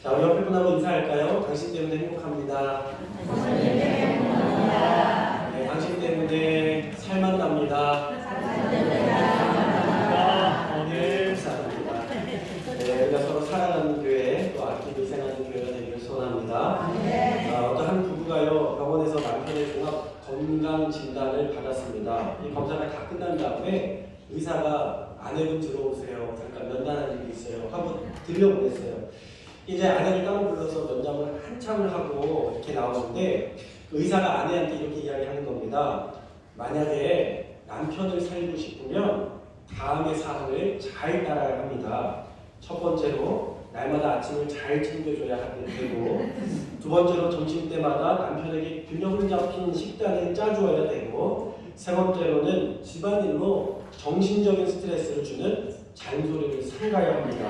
자, 우리 옆에 분하고 인사할까요? 당신 때문에 행복합니다. 네, 당신 때문에 살만납니다. 오늘 사랑합니다. 네, 우리가 서로 사랑하는 교회, 또 아끼고 희생하는 교회가 되기를 소원합니다. 어떤 한 부부가요, 병원에서 남편의 종합 건강 진단을 받았습니다. 이 검사가 다 끝난 다음에 의사가 아내분 들어오세요. 잠깐 면담할 일이 있어요. 하고 들려보냈어요. 이제 아내를 따로 불러서 면담을 한참을 하고 이렇게 나오는데 그 의사가 아내한테 이렇게 이야기하는 겁니다. 만약에 남편을 살리고 싶으면 다음의 사항을 잘 따라야 합니다. 첫 번째로 날마다 아침을 잘 챙겨줘야 되고, 두 번째로 점심때마다 남편에게 균형을 잡힌 식단을 짜주어야 되고, 세 번째로는 집안일로 정신적인 스트레스를 주는 잔소리를 삼가야 합니다.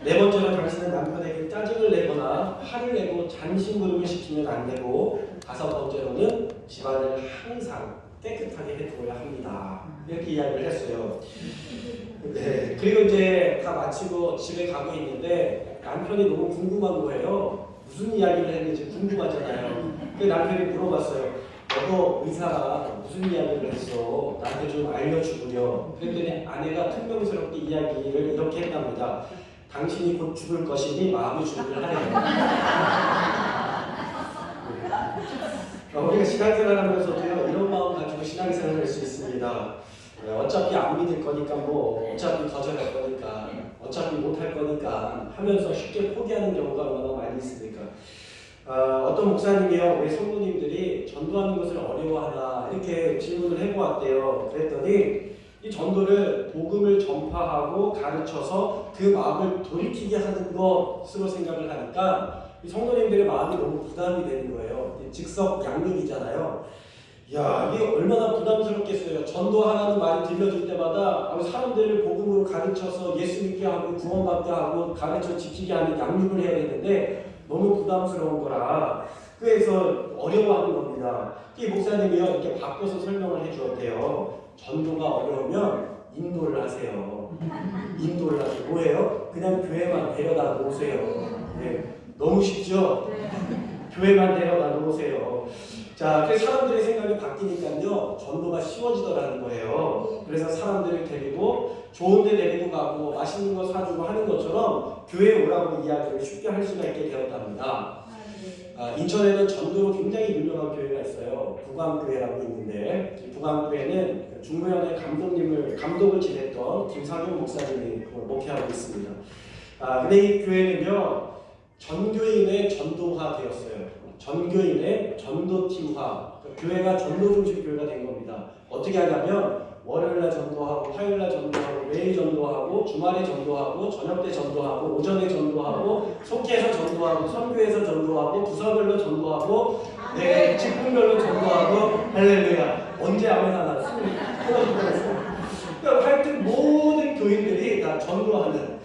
네 번째로 당신은 남편에게 짜증을 내거나 화를 내고 잔심부름을 시키면 안 되고, 다섯 번째로는 집안을 항상 깨끗하게 해두어야 합니다. 이렇게 이야기를 했어요. 네, 그리고 이제 다 마치고 집에 가고 있는데 남편이 너무 궁금한 거예요. 무슨 이야기를 했는지 궁금하잖아요. 그 남편이 물어봤어요. 너도 의사가 무슨 이야기를 했어? 나한테 좀 알려주구려. 그랬더니 아내가 퉁명스럽게 이야기를 이렇게 했답니다. 당신이 곧 죽을 것이니 마음의 준비를 하래요. 우리가 신앙생활 하면서도요, 이런 마음 가지고 신앙생활을 할 수 있습니다. 어차피 안 믿을 거니까, 어차피 거절할 거니까, 어차피 못할 거니까 하면서 쉽게 포기하는 경우가 얼마나 많이 있습니까? 어떤 목사님이요, 우리 성도님들이 전도하는 것을 어려워하나 이렇게 질문을 해보았대요. 그랬더니 이 전도를 복음을 전파하고 가르쳐서 그 마음을 돌이키게 하는 것으로 생각을 하니까 이 성도님들의 마음이 너무 부담이 되는 거예요. 즉석 양육이잖아요. 야, 이게 얼마나 부담스럽겠어요. 전도하라는 말이 들려줄 때마다 사람들을 복음으로 가르쳐서 예수 믿게 하고 구원받게 하고 가르쳐 지키게 하는 양육을 해야 되는데 너무 부담스러운 거라 그래서 어려워하는 겁니다. 이 목사님이요, 이렇게 바꿔서 설명을 해주었대요. 전도가 어려우면 인도를 하세요. 인도를 하세요. 뭐예요? 그냥 교회만 데려다 놓으세요. 네. 너무 쉽죠? 교회만 데려다 놓으세요. 자, 그래서 사람들의 생각이 바뀌니까요, 전도가 쉬워지더라는 거예요. 그래서 사람들을 데리고 좋은 데 데리고 가고 맛있는 거 사주고 하는 것처럼 교회에 오라고 이야기를 쉽게 할 수가 있게 되었답니다. 인천에는 전도로 굉장히 유명한 교회가 있어요. 부광교회라고 있는데, 이 부광교회는 중부연의 감독을 지냈던 김상용 목사님이 목회하고 있습니다. 근데 이 교회는요, 전교인의 전도화 되었어요. 전교인의 전도팀화. 교회가 전도 중심 교회가 된 겁니다. 어떻게 하냐면 월요일날 전도하고 화요일날 전도하고 매일 전도하고 주말에 전도하고 저녁 때 전도하고 오전에 전도하고 속회에서 전도하고 선교에서 전도하고 부서별로 전도하고 직분별로 전도하고 할렐루야. 언제 아멘 하나 그러니까 하여튼 모든 교인들이 다 전도하는.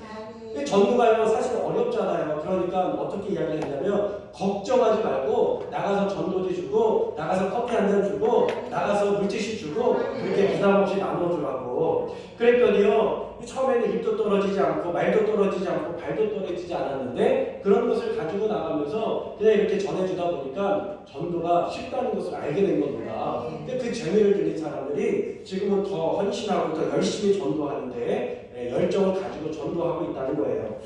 전도가요 사실 어렵잖아요. 그러니까 어떻게 이야기를 했냐면 걱정하지 말고 나가서 전도지 주고 나가서 커피 한 잔 주고 나가서 물티슈 주고 그렇게 부담 없이 나눠주라고. 그랬더니요, 처음에는 입도 떨어지지 않고 말도 떨어지지 않고 발도 떨어지지 않았는데 그런 것을 가지고 나가면서 그냥 이렇게 전해주다 보니까 전도가 쉽다는 것을 알게 된 겁니다. 근데 그 재미를 들린 사람들이 지금은 더 헌신하고 더 열심히 전도하는데 열정을 가지고 전도하고 있다는 거예요.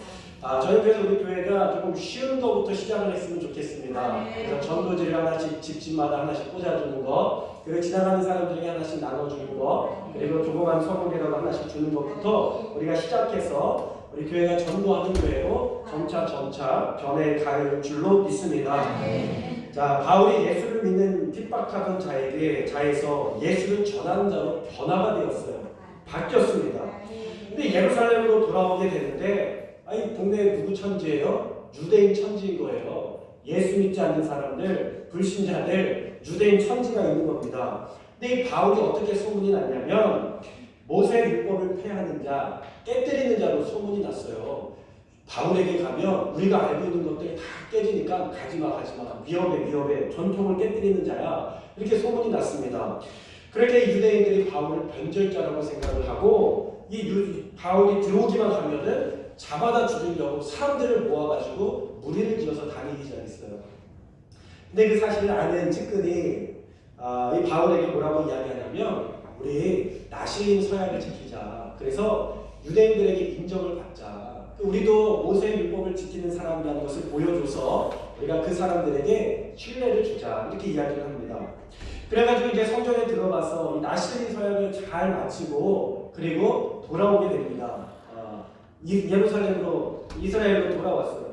저희 그래서 우리 교회가 조금 쉬운 거부터 시작을 했으면 좋겠습니다. 그래서 전도지를 하나씩 집집마다 하나씩 꽂아주는 거, 그리고 지나가는 사람들에게 하나씩 나눠주는 거, 그리고 조그만 서복이라도 하나씩 주는 것부터 우리가 시작해서 우리 교회가 전도하는 교회로 점차 변해 갈 줄로 믿습니다. 자, 바울이 예수를 믿는 핍박하던 자에서 예수를 전하는 자로 변화가 되었어요. 바뀌었습니다. 근데 예루살렘으로 돌아오게 되는데 동네에 누구 천지예요? 유대인 천지인 거예요. 예수 믿지 않는 사람들, 불신자들, 유대인 천지가 있는 겁니다. 근데 이 바울이 어떻게 소문이 났냐면 모세 율법을 폐하는 자, 깨뜨리는 자로 소문이 났어요. 바울에게 가면 우리가 알고 있는 것들이 다 깨지니까 가지마 위험해 전통을 깨뜨리는 자야, 이렇게 소문이 났습니다. 그렇게 유대인들이 바울을 변절자라고 생각을 하고 바울이 들어오기만 하면은 잡아다 죽이려고 사람들을 모아가지고 무리를 지어서 다니기 시작했어요. 근데 그 사실을 아는 측근이 이 바울에게 뭐라고 이야기하냐면 우리 나실린 서약을 지키자. 그래서 유대인들에게 인정을 받자. 우리도 모세의 율법을 지키는 사람이라는 것을 보여줘서 우리가 그 사람들에게 신뢰를 주자. 이렇게 이야기를 합니다. 그래가지고 이제 성전에 들어가서 이 나실린 서약을 잘 마치고 그리고 돌아오게 됩니다. 예루살렘으로 이스라엘로 돌아왔어요.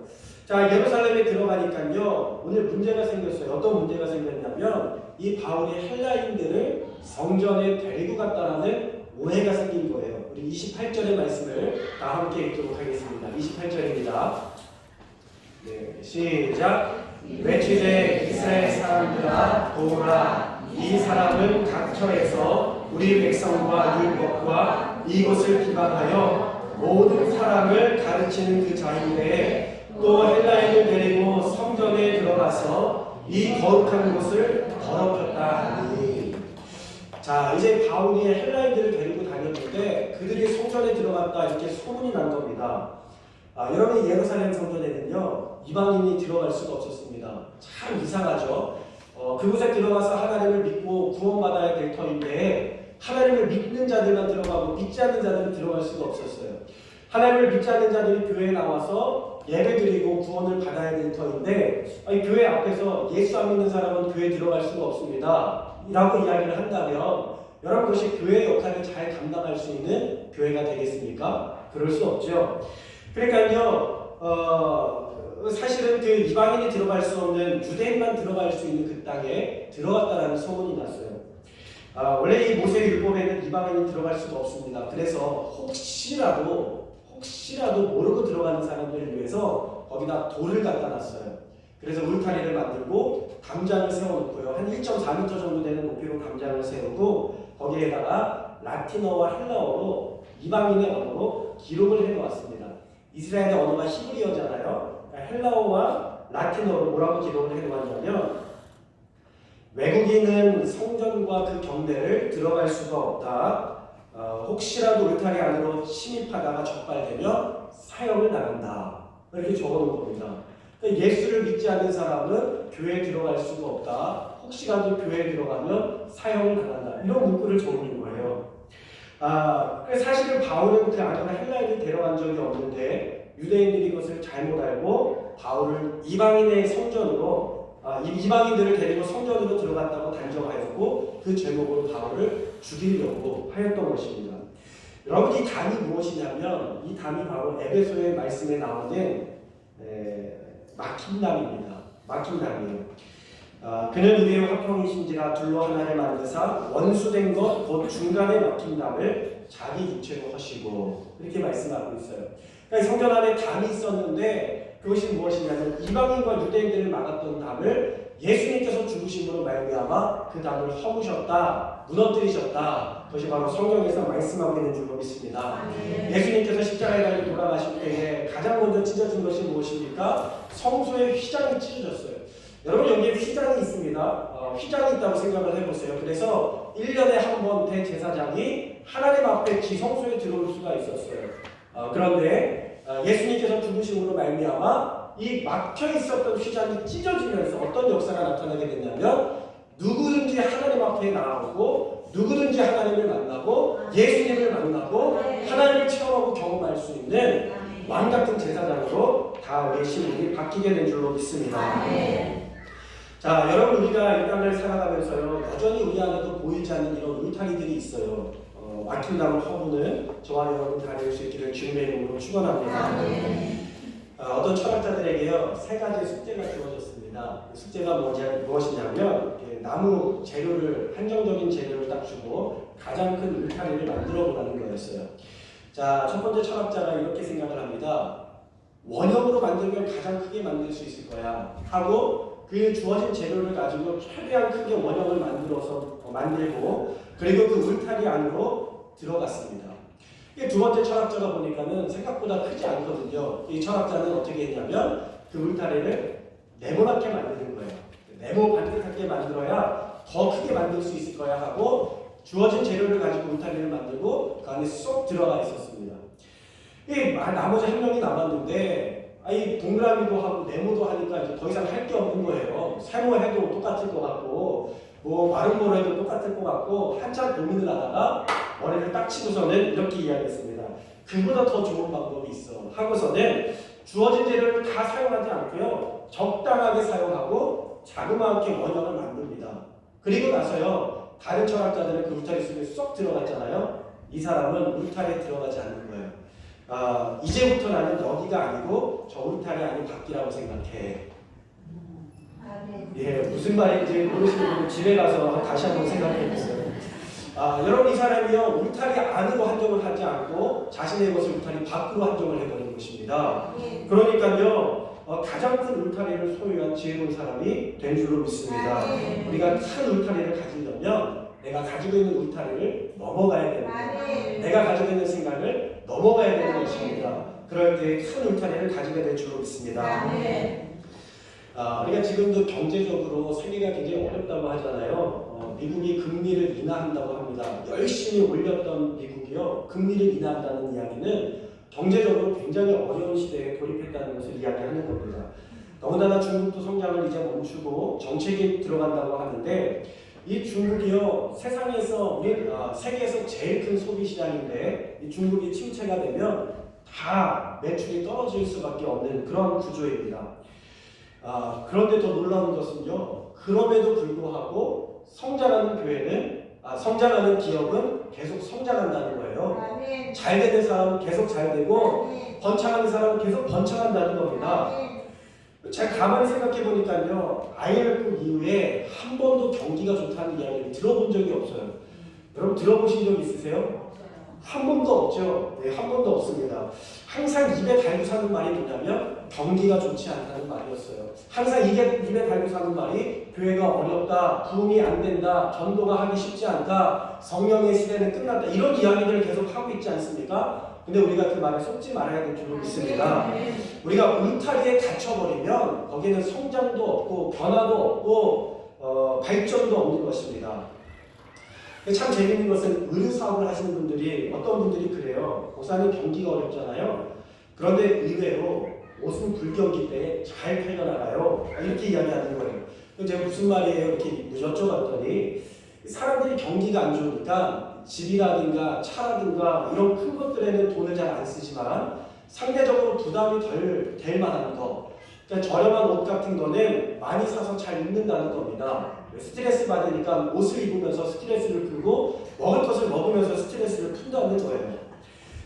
자, 예루살렘에 들어가니까요 오늘 문제가 생겼어요. 어떤 문제가 생겼냐면 이 바울이 헬라인들을 성전에 데리고 갔다라는 오해가 생긴 거예요. 우리 28절의 말씀을 다 함께 읽도록 하겠습니다. 28절입니다. 네, 시작. 외치되 이스라엘 사람들아 보라, 이 사람은 각처에서 우리 백성과 율법과 이곳을 비방하여 모든 사람을 가르치는 그 자인데 또 헬라인을 데리고 성전에 들어가서 이 거룩한 곳을 더럽혔다 하니. 자, 이제 바울이 헬라인들을 데리고 다녔는데 그들이 성전에 들어갔다 이렇게 소문이 난 겁니다. 여러분 예루살렘 성전에는요 이방인이 들어갈 수가 없었습니다. 참 이상하죠. 그곳에 들어가서 하나님을 믿고 구원받아야 될 터인데 하나님을 믿는 자들만 들어가고 믿지 않는 자들은 들어갈 수가 없었어요. 하나님을 믿지 않는 자들이 교회에 나와서 예배드리고 구원을 받아야 될 터인데 교회 앞에서 예수 안 믿는 사람은 교회에 들어갈 수가 없습니다 라고 이야기를 한다면 여러분 그것이 교회의 역할을 잘 감당할 수 있는 교회가 되겠습니까? 그럴 수 없죠. 그러니까요 사실은 그 이방인이 들어갈 수 없는 유대인만 들어갈 수 있는 그 땅에 들어갔다라는 소문이 났어요. 원래 이 모세 율법에는 이방인이 들어갈 수가 없습니다. 그래서 혹시라도 모르고 들어가는 사람들을 위해서 거기다 돌을 갖다 놨어요. 그래서 울타리를 만들고 담장을 세워놓고요. 한 1.4m 정도 되는 높이로 담장을 세우고 거기에다가 라틴어와 헬라어로 이방인의 언어로 기록을 해놓았습니다. 이스라엘의 언어가 히브리어잖아요. 헬라어와 라틴어로 뭐라고 기록을 해놓았냐면 외국인은 성전과 그 경내를 들어갈 수가 없다. 혹시라도 울타리 안으로 침입하다가 적발되면 사형을 당한다. 이렇게 적어놓은 겁니다. 그러니까 예수를 믿지 않는 사람은 교회에 들어갈 수가 없다. 혹시라도 교회에 들어가면 사형을 당한다. 이런 문구를 적어놓은 거예요. 사실은 바울은 그 안에 헬라인을 데려간 적이 없는데 유대인들이 이것을 잘못 알고 바울을 이방인의 성전으로 이방인들을 데리고 성전으로 들어갔다고 단정하였고 그 제목으로 바울을 죽이려고 하였던 것입니다. 여러분 이 담이 무엇이냐면 이 담이 바로 에베소의 말씀에 나오는 막힌 담입니다. 막힌 담이에요. 그는 우리의 화평이신지라 둘로 하나를 만드사 원수된 것 곧 중간에 막힌 담을 자기 육체로 하시고 이렇게 말씀하고 있어요. 그러니까 성전 안에 담이 있었는데 그것이 무엇이냐면 이방인과 유대인들을 막았던 담을 예수님께서 죽으심으로 말미암아 그 담을 허무셨다, 무너뜨리셨다. 그것이 바로 성경에서 말씀하고 있는 줄로 믿습니다. 예수님께서 십자가에 달려 돌아가실 때에 가장 먼저 찢어진 것이 무엇입니까? 성소의 휘장이 찢어졌어요. 여러분 여기에 휘장이 있습니다. 휘장이 있다고 생각을 해보세요. 그래서 1년에 한 번 대제사장이 하나님 앞에 지성소에 들어올 수가 있었어요. 그런데 예수님께서 죽으심으로 말미암아 이 막혀 있었던 휘장이 찢어지면서 어떤 역사가 나타나게 됐냐면 누구든지 하나님 앞에 나오고 누구든지 하나님을 만나고 예수님을 만나고 하나님을 체험하고 경험할 수 있는 왕 같은 제사장으로 다 우리 시민이 바뀌게 된 줄로 믿습니다. 자, 여러분 우리가 이 땅을 살아가면서요 여전히 우리 안에도 보이지 않는 이런 울타리들이 있어요. 막힌 담을 허무는 저와 여러분 다 될 수 있기를 주님의 이름으로 축원합니다. 어떤 철학자들에게요 세 가지 숙제가 주어졌습니다. 그 숙제가 무엇이냐면 나무 재료를 한정적인 재료를 딱 주고 가장 큰 울타리를 만들어 보라는 거였어요. 자, 첫 번째 철학자가 이렇게 생각을 합니다. 원형으로 만들면 가장 크게 만들 수 있을 거야 하고 그 주어진 재료를 가지고 최대한 크게 원형을 만들고 그리고 그 울타리 안으로 들어갔습니다. 두 번째 철학자가 보니까는 생각보다 크지 않거든요. 이 철학자는 어떻게 했냐면 그 울타리를 네모나게 만드는 거예요. 네모 반듯하게 만들어야 더 크게 만들 수 있을 거야 하고 주어진 재료를 가지고 울타리를 만들고 그 안에 쏙 들어가 있었습니다. 나머지 한 명이 남았는데 이 동그라미도 하고 네모도 하니까 이제 더 이상 할 게 없는 거예요. 세모해도 똑같을 것 같고 뭐 마름모로 해도 똑같을 것 같고 한참 고민을 하다가 머리를 딱 치고서는 이렇게 이야기했습니다. 그보다 더 좋은 방법이 있어 하고서는 주어진 재료를 다 사용하지 않고요. 적당하게 사용하고 자그마하게 원형을 만듭니다. 그리고 나서요. 다른 철학자들은 그 울타리 속에 쏙 들어갔잖아요. 이 사람은 울타리에 들어가지 않는 거예요. 이제부터 나는 여기가 아니고 저 울타리 아닌 밖이라고 생각해. 예, 무슨 말인지 모르시는 분은 집에 가서 다시 한번 생각해 보세요. 여러분 이 사람이요 울타리 안으로 한정을 하지 않고 자신의 것을 울타리 밖으로 한정을 해버린 것입니다. 그러니까요 가장 큰 울타리를 소유한 지혜로운 사람이 된 줄로 믿습니다. 우리가 큰 울타리를 가지려면 내가 가지고 있는 울타리를 넘어가야 됩니다. 내가 가지고 있는 생각을 넘어가야 되는 것입니다. 그럴 때 큰 울타리를 가지게 될 줄로 믿습니다. 우리가 지금도 경제적으로 세계가 굉장히 어렵다고 하잖아요. 미국이 금리를 인하한다고 합니다. 열심히 올렸던 미국이요. 금리를 인하한다는 이야기는 경제적으로 굉장히 어려운 시대에 돌입했다는 것을 이야기하는 겁니다. 더군다나 중국도 성장을 이제 멈추고 정책이 들어간다고 하는데 이 중국이요. 세상에서 세계에서 제일 큰 소비 시장인데 이 중국이 침체가 되면 다 매출이 떨어질 수밖에 없는 그런 구조입니다. 그런데 더 놀라운 것은요. 그럼에도 불구하고 성장하는 기업은 계속 성장한다는 거예요. 잘 되는 사람은 계속 잘 되고 번창하는 사람은 계속 번창한다는 겁니다. 제가 가만히 생각해 보니까요. IMF 이후에 한 번도 경기가 좋다는 이야기를 들어본 적이 없어요. 여러분 들어보신 적 있으세요? 한 번도 없죠. 네, 한 번도 없습니다. 항상 입에 달고 사는 말이 뭐냐면 경기가 좋지 않다는 말이었어요. 항상 입에 달고 사는 말이 교회가 어렵다, 부흥이 안 된다, 전도가 하기 쉽지 않다, 성령의 시대는 끝났다 이런 이야기들을 계속 하고 있지 않습니까? 근데 우리가 그 말에 속지 말아야 될 줄로 믿습니다. 우리가 울타리에 갇혀버리면 거기는 성장도 없고 변화도 없고 발전도 없는 것입니다. 참 재밌는 것은 의료사업을 하시는 분들이 어떤 분들이 그래요. 목사님 경기가 어렵잖아요. 그런데 의외로 옷은 불경기 때 잘 팔려나가요. 이렇게 이야기하는 거예요. 제가 무슨 말이에요? 이렇게 여쭤봤더니 사람들이 경기가 안 좋으니까 집이라든가 차라든가 이런 큰 것들에는 돈을 잘 안 쓰지만 상대적으로 부담이 덜 될 만한 거 그러니까 저렴한 옷 같은 거는 많이 사서 잘 입는다는 겁니다. 스트레스 받으니까 옷을 입으면서 스트레스를 풀고 먹을 것을 먹으면서 스트레스를 푼다는 거예요.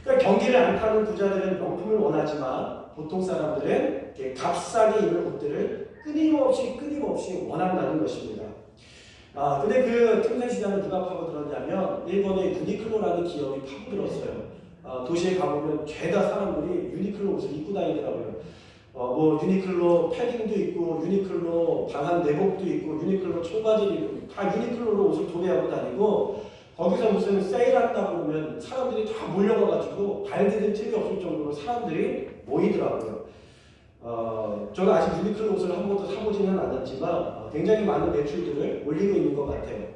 그러니까 경기를 안 타는 부자들은 명품을 원하지만 보통 사람들은 값싸게 입을 옷들을 끊임없이 원한다는 것입니다. 근데 그 틈새 시장을 누가 파고들었냐면 일본의 유니클로라는 기업이 파고들었어요. 도시에 가보면 죄다 사람들이 유니클로 옷을 입고 다니더라고요. 뭐 유니클로 패딩도 있고 유니클로 방한 내복도 있고 유니클로 청바지도 있고 다 유니클로로 옷을 도배하고 다니고 거기서 무슨 세일한다고 그러면 사람들이 다 몰려가가지고 발 디딜 틈이 없을 정도로 사람들이 모이더라고요. 저는 아직 유니클로 옷을 한 번도 사보지는 않았지만 굉장히 많은 매출들을 올리고 있는 것 같아요.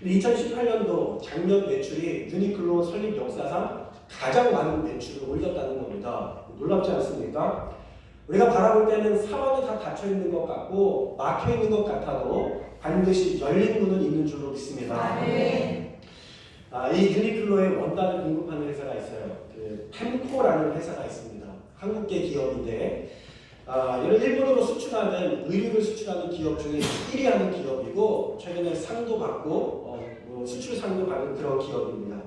2018년도 작년 매출이 유니클로 설립 역사상 가장 많은 매출을 올렸다는 겁니다. 놀랍지 않습니까? 우리가 바라볼 때는 사방이 다 닫혀있는 것 같고 막혀있는 것 같아도 반드시 열린 문은 있는 줄로 믿습니다. 이 유니클로의 원단을 공급하는 회사가 있어요. 그 템코라는 회사가 있습니다. 한국계 기업인데 일본으로 수출하는 의류를 수출하는 기업 중에 1위 하는 기업이고 최근에 상도 받고 수출 상도 받은 그런 기업입니다.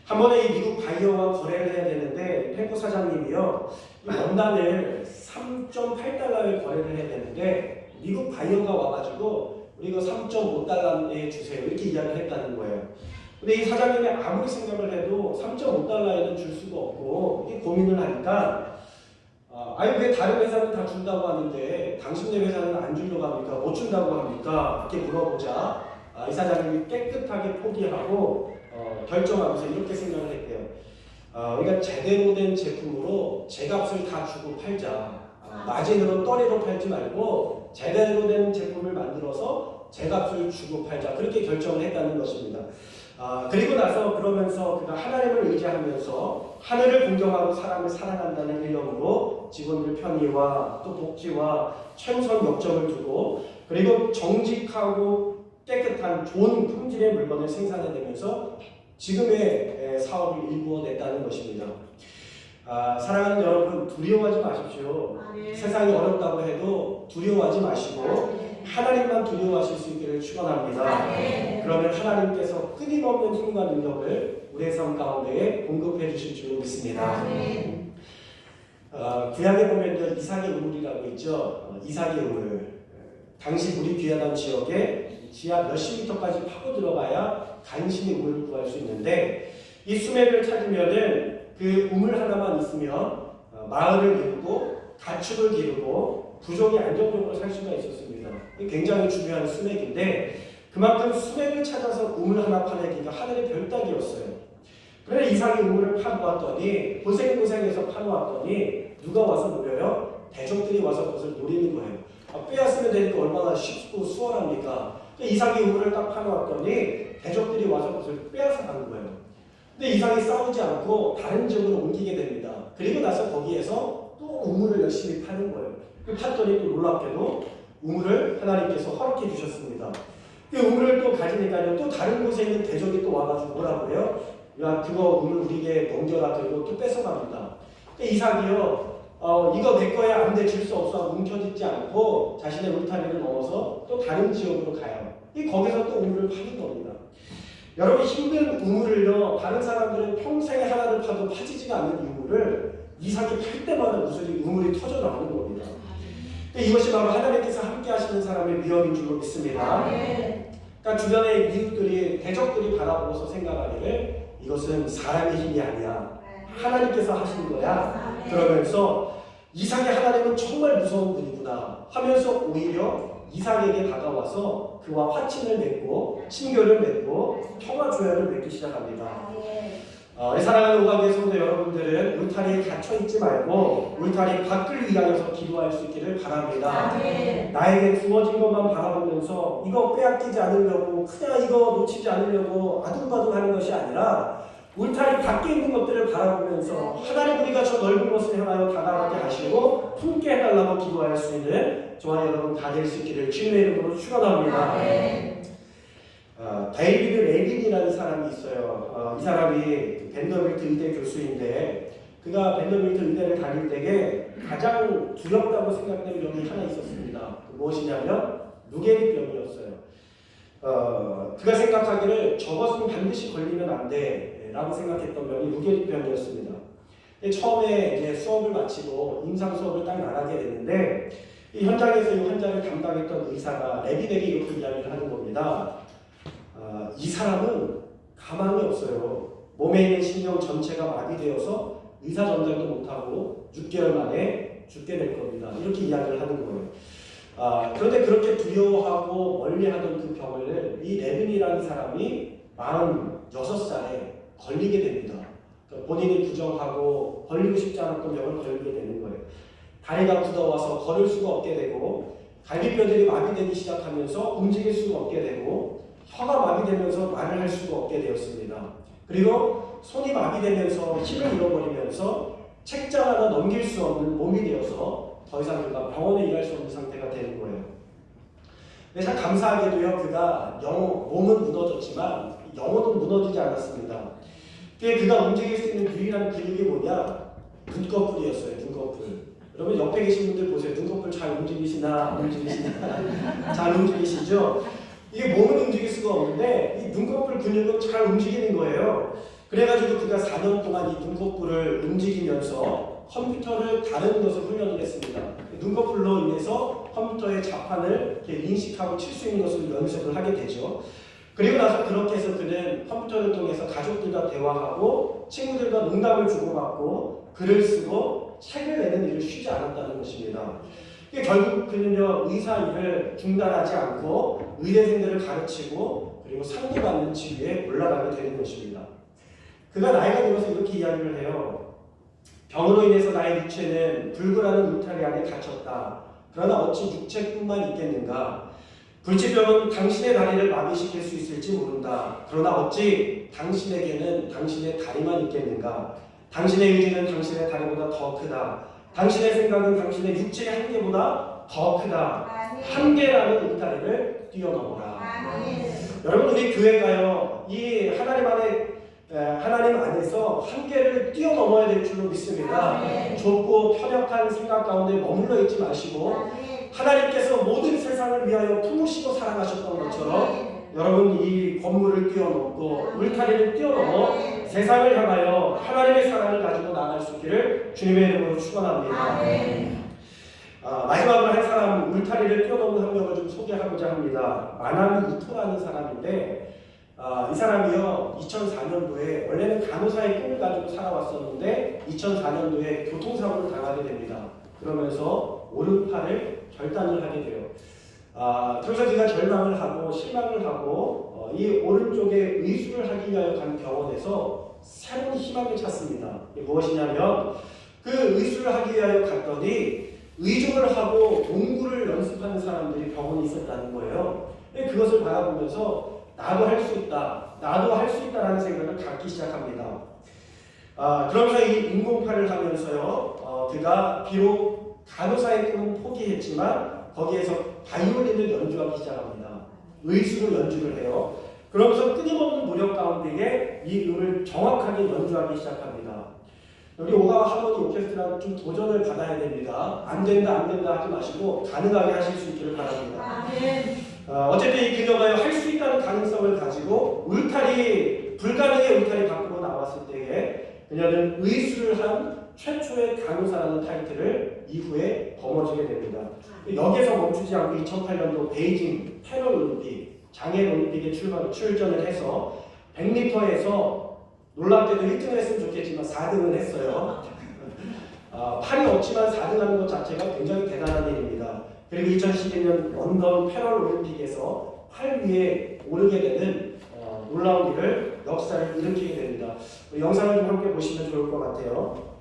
한 번에 이 미국 바이어와 거래를 해야 되는데 템코 사장님이요 이 원단을 3.8달러에 거래를 해야 되는데 미국 바이어가 와가지고 우리 이거 3.5달러에 주세요 이렇게 이야기를 했다는 거예요. 근데 이 사장님이 아무리 생각을 해도 3.5달러에는 줄 수가 없고 이렇게 고민을 하니까 아니 왜 다른 회사는 다 준다고 하는데 당신네 회사는 안 주려고 합니까? 못 준다고 합니까? 이렇게 물어보자 이 사장님이 깨끗하게 포기하고 결정하면서 이렇게 생각을 했대요. 우리가 제대로 된 제품으로 제값을 다 주고 팔자. 마진으로 떨이로 팔지 말고 제대로 된 제품을 만들어서 제값을 주고 팔자. 그렇게 결정을 했다는 것입니다. 그리고 나서 그러면서 그가 하나님을 의지하면서 하늘을 공경하고 사람을 사랑한다는 일념으로 직원들 편의와 또 복지와 최우선 역점을 두고 그리고 정직하고 깨끗한 좋은 품질의 물건을 생산해내면서 지금의 사업을 일구어냈다는 것입니다. 사랑하는 여러분, 두려워하지 마십시오. 세상이 어렵다고 해도 두려워하지 마시고 하나님만 두려워하실 수 있기를 축원합니다. 그러면 하나님께서 끊임없는 힘과 능력을 우리의 삶 가운데에 공급해 주실 줄 믿습니다. 구약에 보면 이삭의 우물이라고 있죠. 이삭의 우물. 당시 물이 귀하던 지역에 지하 몇십 미터까지 파고 들어가야 간신히 물을 구할 수 있는데 이 수맥을 찾으면은 그 우물 하나만 있으면 마을을 이루고 가축을 기르고 부족이 안정적으로 살 수가 있었습니다. 굉장히 중요한 수맥인데 그만큼 수맥을 찾아서 우물 하나 파내기가 하늘의 별따기였어요. 그런데 이삭이 우물을 파놓았더니 고생고생해서 파놓았더니 누가 와서 노려요? 대적들이 와서 그것을 노리는 거예요. 빼앗으면 되니까 얼마나 쉽고 수월합니까? 이삭이 우물을 딱 파놓았더니 대적들이 와서 그것을 빼앗아 가는 거예요. 근데 이삭이 싸우지 않고 다른 지역으로 옮기게 됩니다. 그리고 나서 거기에서 또 우물을 열심히 파는 거예요. 그 팠더니 또 놀랍게도 우물을 하나님께서 허락해 주셨습니다. 그 우물을 또 가지니까요, 또 다른 곳에 있는 대적이 또 와가지고 뭐라고 해요? 야, 그거 우물 우리에게 넘겨라. 그리고 또 뺏어갑니다. 이삭이요, 이거 내 거야, 안 돼, 줄 수 없어 뭉쳐짓지 않고 자신의 울타리를 넘어서 또 다른 지역으로 가요. 거기서 또 우물을 파는 겁니다. 여러분, 힘든 우물을요, 다른 사람들은 평생에 하나를 파도 파지지가 않는 우물을 이삭이 팔 때마다 우물이 터져 나오는 겁니다. 이것이 바로 하나님께서 함께 하시는 사람의 위험인 줄로 믿습니다. 그러니까 주변의 이웃들이, 대적들이 바라보고서 생각하기를 이것은 사람의 힘이 아니야, 하나님께서 하신 거야. 그러면서 이삭의 하나님은 정말 무서운 분이구나 하면서 오히려 이삭에게 다가와서 그와 화친을 맺고 친교를 맺고 평화 조약을 맺기 시작합니다. 사랑하는 오가교회 성도 여러분들은 울타리에 갇혀있지 말고 울타리 밖을 위하여서 기도할 수 있기를 바랍니다. 나에게 주어진 것만 바라보면서 이거 빼앗기지 않으려고, 그냥 이거 놓치지 않으려고 아둥바둥하는 것이 아니라 울타리 밖에 있는 것들을 바라보면서 하나님, 우리가 저 넓은 곳을 향하여 다가가게 하시고 품게 해달라고 기도할 수 있는 저와 여러분 다 될 수 있기를 주님의 이름으로 축원합니다. 데이비드 레빈이라는 사람이 있어요. 이 사람이 벤더빌트 의대 교수인데 그가 벤더빌트 의대를 다닐 때에 가장 두렵다고 생각되는 병이 하나 있었습니다. 무엇이냐면 루게리병이었어요. 그가 생각하기를 저것은 반드시 걸리면 안 돼 라고 생각했던 병이 루게리병이었습니다. 처음에 이제 수업을 마치고 임상 수업을 딱 나가게 됐는데 이 현장에서 이 환자를 담당했던 의사가 레빈에게 이렇게 이야기를 하는 겁니다. 이 사람은 가망이 없어요. 몸에 있는 신경 전체가 마비되어서 의사 전달도 못하고 6개월 만에 죽게 될 겁니다. 이렇게 이야기를 하는 거예요. 그런데 그렇게 두려워하고 멀리하던 그 병을 이 레빈이라는 사람이 46살에 걸리게 됩니다. 그러니까 본인이 부정하고 걸리고 싶지 않았던 병을 걸리게 되는 거예요. 다리가 굳어와서 걸을 수가 없게 되고 갈비뼈들이 마비되기 시작하면서 움직일 수가 없게 되고 혀가 마비되면서 말을 할 수가 없게 되었습니다. 그리고 손이 마비되면서 힘을 잃어버리면서 책장 하나 넘길 수 없는 몸이 되어서 더 이상 그가 병원에 일할 수 없는 상태가 되는 거예요. 근데 참 감사하게도요, 그가 몸은 무너졌지만 영혼은 무너지지 않았습니다. 그가 움직일 수 있는 유일한 근육이 뭐냐? 눈꺼풀이었어요. 눈꺼풀. 여러분 옆에 계신 분들 보세요. 눈꺼풀 잘 움직이시나 안 움직이시나? 잘 움직이시죠? 이게 몸은 움직일 수가 없는데 이 눈꺼풀 근육은 잘 움직이는 거예요. 그래가지고 그가 4년 동안 이 눈꺼풀을 움직이면서 컴퓨터를 다른 것을 훈련을 했습니다. 눈꺼풀로 인해서 컴퓨터의 자판을 이렇게 인식하고 칠 수 있는 것을 연습을 하게 되죠. 그리고 나서 그렇게 해서 그는 컴퓨터를 통해서 가족들과 대화하고 친구들과 농담을 주고받고 글을 쓰고 책을 내는 일을 쉬지 않았다는 것입니다. 결국 그는요, 의사 일을 중단하지 않고 의대생들을 가르치고 그리고 상대받는 지위에 올라가게 되는 것입니다. 그가 나이가 들어서 이렇게 이야기를 해요. 병으로 인해서 나의 육체는 불굴하는 울타리 안에 갇혔다. 그러나 어찌 육체뿐만 있겠는가? 불치병은 당신의 다리를 마비시킬 수 있을지 모른다. 그러나 어찌 당신에게는 당신의 다리만 있겠는가? 당신의 의지는 당신의 다리보다 더 크다. 당신의 생각은 당신의 육체의 한계보다 더 크다. 한계라는 울타리를 뛰어넘어라. 여러분, 우리 교회가요, 이 하나님 안에서 한계를 뛰어넘어야 될 줄로 믿습니다. 좁고 편협한 생각 가운데 머물러 있지 마시고 하나님께서 모든 세상을 위하여 품으시고 살아가셨던 것처럼 여러분, 이 건물을 뛰어넘고 울타리를 뛰어넘어 세상을 향하여 하나님의 사랑을 가지고 나아갈 수 있기를 주님의 이름으로 축원합니다. 마지막으로 한 사람, 울타리를 뛰어넘는 한 명을 좀 소개하고자 합니다. 마나미 이토라는 사람인데, 이 사람이요, 2004년도에 원래는 간호사의 꿈을 가지고 살아왔었는데 2004년도에 교통사고를 당하게 됩니다. 그러면서 오른팔을 결단을 하게 돼요. 그래서 그가 절망을 하고 실망을 하고 이 오른쪽에 의술을 하기 위하여 간 병원에서 새로운 희망을 찾습니다. 이게 무엇이냐면, 그 의술을 하기 위하여 갔더니 의족을 하고 농구를 연습하는 사람들이 병원에 있었다는 거예요. 그것을 바라보면서 나도 할 수 있다, 나도 할 수 있다라는 생각을 갖기 시작합니다. 그러면서 이 인공팔을 하면서요, 그가 비록 간호사의 꿈은 포기했지만 거기에서 바이올린을 연주하기 시작합니다. 의수로 연주를 해요. 그러면서 끊임없는 노력 가운데에 이 음을 정확하게 연주하기 시작합니다. 우리 오가와 하모니 오케스트라는 좀 도전을 받아야 됩니다. 안 된다 하지 마시고 가능하게 하실 수 있기를 바랍니다. 어쨌든 이 그녀가 할 수 있다는 가능성을 가지고 불가능의 울타리 밖으로 나왔을 때에 그녀는 의술을 한 최초의 간호사라는 타이틀을 이후에 거머쥐게 됩니다. 여기에서 멈추지 않고 2008년도 베이징 패럴올림픽 장애올림픽에 출전을 해서 100m에서 놀랍게도 1등을 했으면 좋겠지만 4등을 했어요. 팔이 없지만 4등하는 것 자체가 굉장히 대단한 일입니다. 그리고 2012년 런던 패럴올림픽에서 팔 위에 오르게 되는 놀라운 일을, 역사를 일으키게 됩니다. 영상을 좀 함께 보시면 좋을 것 같아요.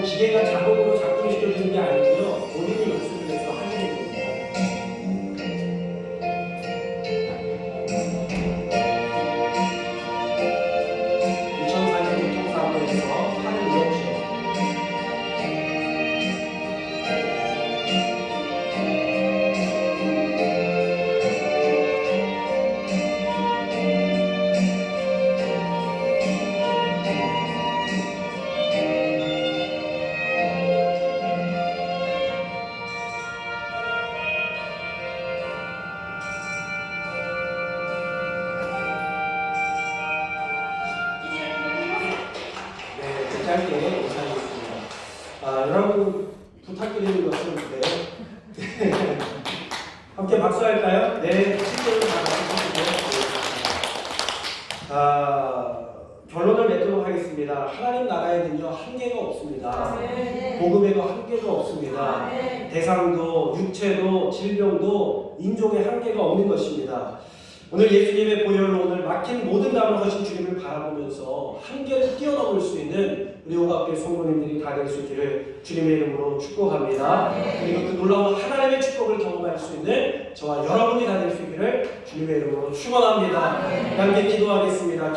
기계가 자동으로 작동시켜주는 게 아니고요, 본인이 연습을 해서 하는 겁니다. 2004년 교통사고에서 팔을 잃었죠. 짧게 인사드리겠습니다. 여러분, 부탁드리는 것은 함께 박수할까요? 네, 실제로 다 박수해주세요. 결론을 맺도록 하겠습니다. 하나님 나라에는요, 한계가 없습니다. 복음에도 한계가 없습니다. 대상도, 육체도, 질병도, 인종의 한계가 없는 것입니다. 오늘 예수님의 보혈로 오늘 막힌 모든 담을 하신 주님을 바라보면서 한계를 뛰어넘을 수 있는 우리 오가교회 성도님들이 다 될 수 있기를 주님의 이름으로 축복합니다. 그리고 그 놀라운 하나님의 축복을 경험할 수 있는 저와 여러분이 다 될 수 있기를 주님의 이름으로 축원합니다. 함께 기도하겠습니다.